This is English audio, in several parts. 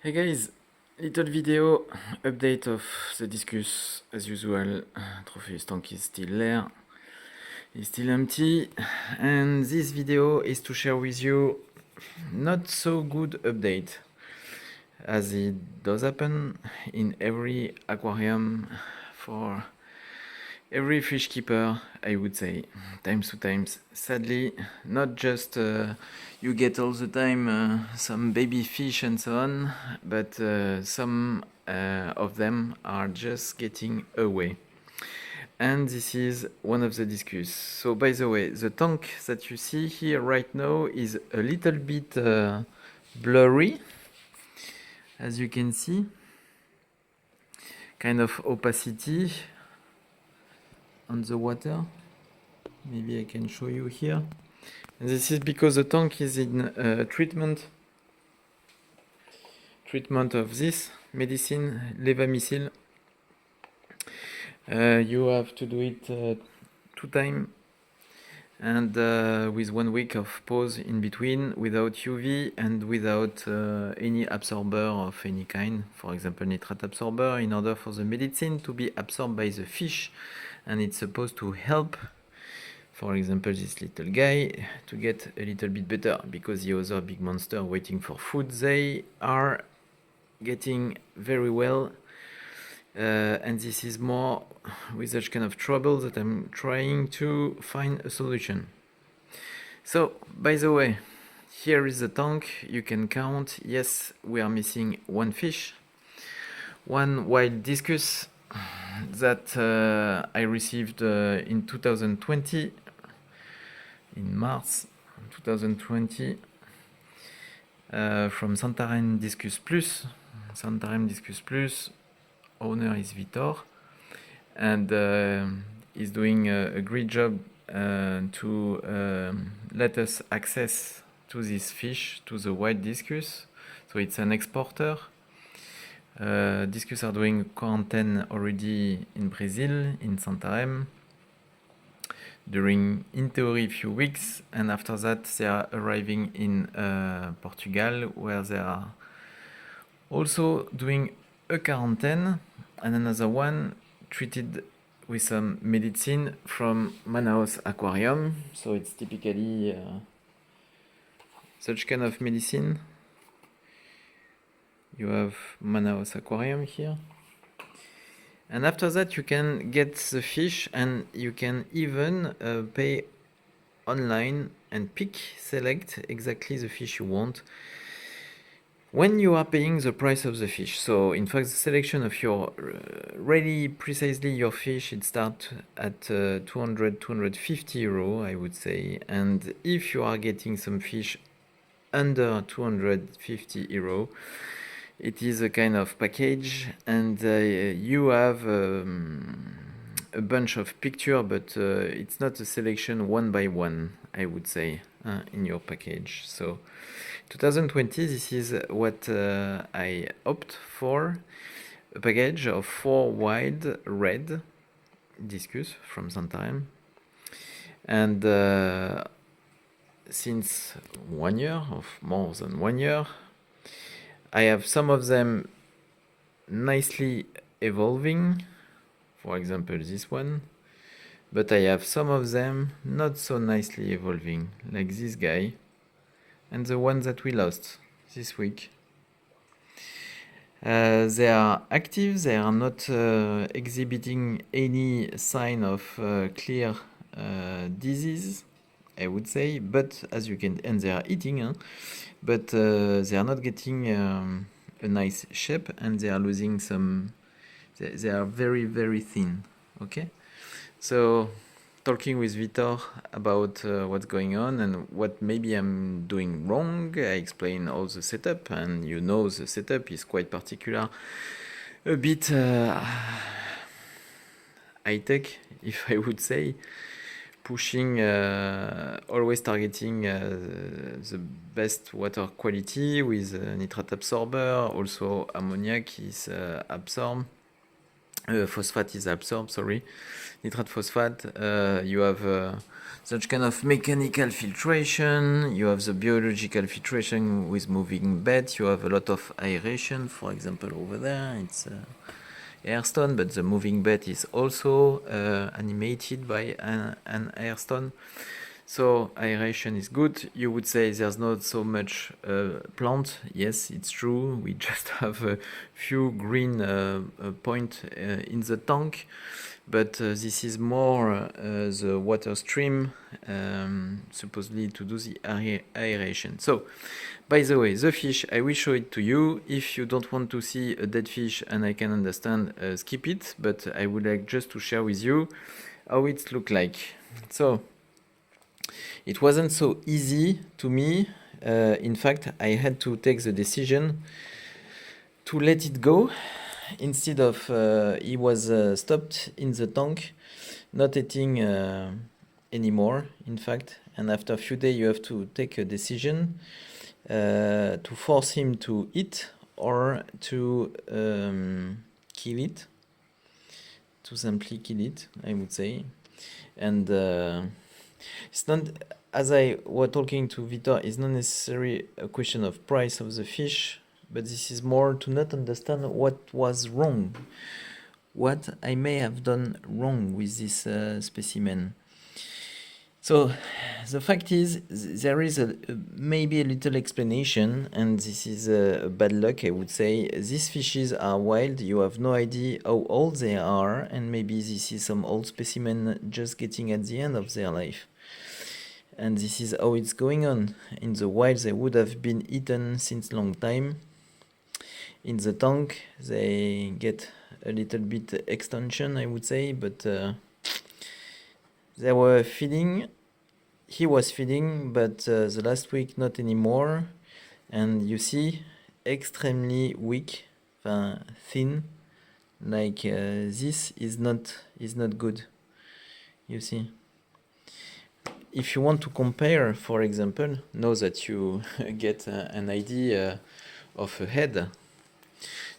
Hey guys, little video update of the Discus as usual. Tropheus tank is still there, it's still empty, and this video is to share with you not so good update as it does happen in every aquarium for every fish keeper, I would say, times to times. Sadly, not just you get all the time some baby fish and so on, but some of them are just getting away. And this is one of the Discus. So by the way, the tank that you see here right now is a little bit blurry, as you can see. Kind of opacity on the water. Maybe I can show you here. And this is because the tank is in treatment of this medicine, levamisil. You have to do it 2 times and with 1 week of pause in between, without UV and without any absorber of any kind, for example nitrate absorber, in order for the medicine to be absorbed by the fish, and it's supposed to help, for example, this little guy to get a little bit better, because the other big monster waiting for food, they are getting very well. And this is more with such kind of trouble that I'm trying to find a solution. So, by the way, here is the tank. You can count. Yes, we are missing 1 fish, 1 wild Discus that I received in 2020, in March 2020, from Santarém Discus Plus. Santarém Discus Plus owner is Vitor, and is doing a great job to let us access to this fish, to the white Discus. So it's an exporter. Discus are doing quarantine already in Brazil, in Santarém, during, in theory, a few weeks, and after that they are arriving in Portugal, where they are also doing a quarantine, and another one treated with some medicine from Manaus Aquarium. So it's typically such kind of medicine. You have Manaus Aquarium here. And after that you can get the fish, and you can even pay online and select exactly the fish you want when you are paying the price of the fish. So in fact, the selection of your really precisely your fish, it starts at 200-250 euro, I would say. And if you are getting some fish under 250 euro, it is a kind of package, and you have a bunch of picture, but it's not a selection one by one, I would say, in your package. So 2020, this is what I opt for, a package of 4 wild red Discus from Santarém. And since 1 year, of more than 1 year, I have some of them nicely evolving, for example this one, but I have some of them not so nicely evolving, like this guy, and the one that we lost this week. They are active, they are not exhibiting any sign of clear disease, I would say, but as you can, and they are eating, but they are not getting a nice shape, and they are losing some, they are very, very thin, okay? So, talking with Vitor about what's going on and what maybe I'm doing wrong, I explain all the setup, and you know the setup is quite particular, a bit high-tech, if I would say, pushing, always targeting the best water quality with nitrate absorber, also ammoniac is absorbed, phosphate is absorbed, sorry, nitrate phosphate. You have such kind of mechanical filtration, you have the biological filtration with moving bed, you have a lot of aeration, for example over there, it's airstone, but the moving bed is also animated by an airstone. So aeration is good. You would say there's not so much plant. Yes, it's true. We just have a few green point in the tank, but this is more the water stream supposedly to do the aeration. So, by the way, the fish, I will show it to you. If you don't want to see a dead fish, and I can understand, skip it, but I would like just to share with you how it look like. So, it wasn't so easy to me. In fact, I had to take the decision to let it go instead of he was stopped in the tank, not eating anymore, in fact. And after a few days, you have to take a decision to force him to eat or to kill it, to simply kill it, I would say. And it's not, as I was talking to Vitor, it's not necessarily a question of price of the fish, but this is more to not understand what was wrong, what I may have done wrong with this specimen. So the fact is, there is maybe a little explanation, and this is bad luck, I would say. These fishes are wild, you have no idea how old they are, and maybe this is some old specimen just getting at the end of their life. And this is how it's going on. In the wild, they would have been eaten since long time. In the tank, they get a little bit extension, I would say, but they were feeding. He was feeding, but the last week not anymore. And you see, extremely weak, thin. Like this is not good. You see. If you want to compare, for example, now that you get an idea of a head,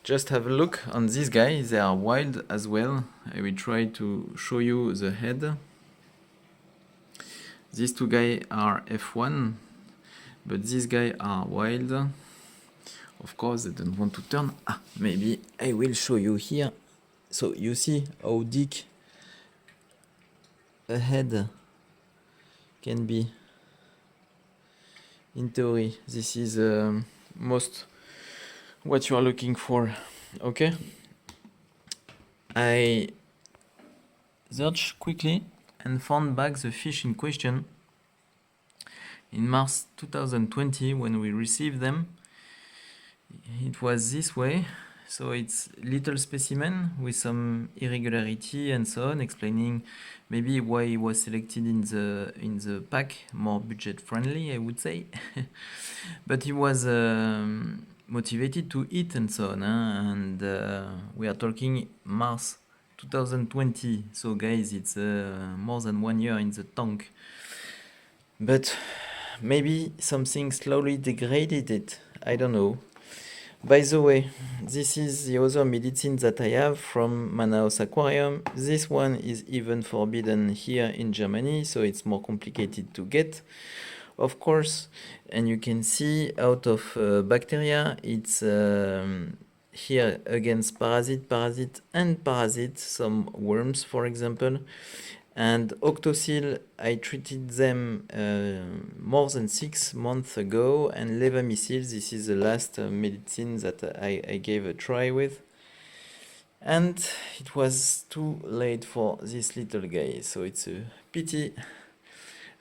just have a look on this guy. They are wild as well. I will try to show you the head. These two guys are F1, but these guys are wild. Of course, they don't want to turn. Maybe I will show you here. So you see how thick a head can be. In theory, this is most what you are looking for. Okay, I searched quickly and found back the fish in question in March 2020 when we received them. It was this way. So it's little specimen with some irregularity and so on, explaining maybe why it was selected in the pack, more budget friendly, I would say. But he was motivated to eat and so on, and we are talking March 2020. So guys, it's more than 1 year in the tank. But maybe something slowly degraded it. I don't know. By the way, this is the other medicine that I have from Manaus Aquarium. This one is even forbidden here in Germany, so it's more complicated to get, of course. And you can see out of bacteria, it's here against parasite, some worms, for example. And Octocil, I treated them more than 6 months ago, and Levamisil, this is the last medicine that I gave a try with. And it was too late for this little guy, so it's a pity.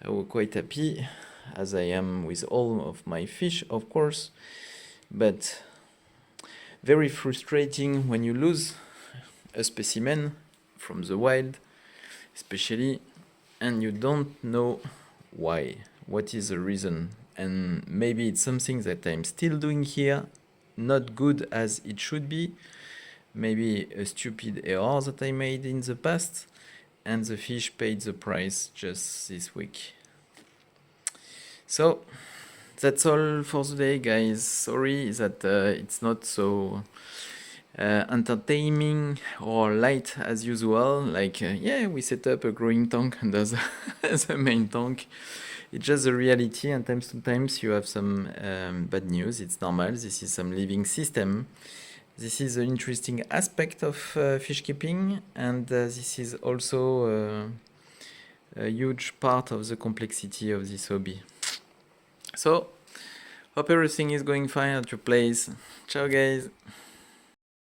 I was quite happy, as I am with all of my fish, of course, but very frustrating when you lose a specimen from the wild, especially, and you don't know why, what is the reason. And maybe it's something that I'm still doing here, not good as it should be, maybe a stupid error that I made in the past, and the fish paid the price just this week. So that's all for today, guys. Sorry that it's not so entertaining or light as usual, like yeah, we set up a growing tank under the main tank. It's just the reality, and times to times you have some bad news. It's normal. This is some living system. This is an interesting aspect of fish keeping, and this is also a huge part of the complexity of this hobby. So, hope everything is going fine at your place. Ciao, guys.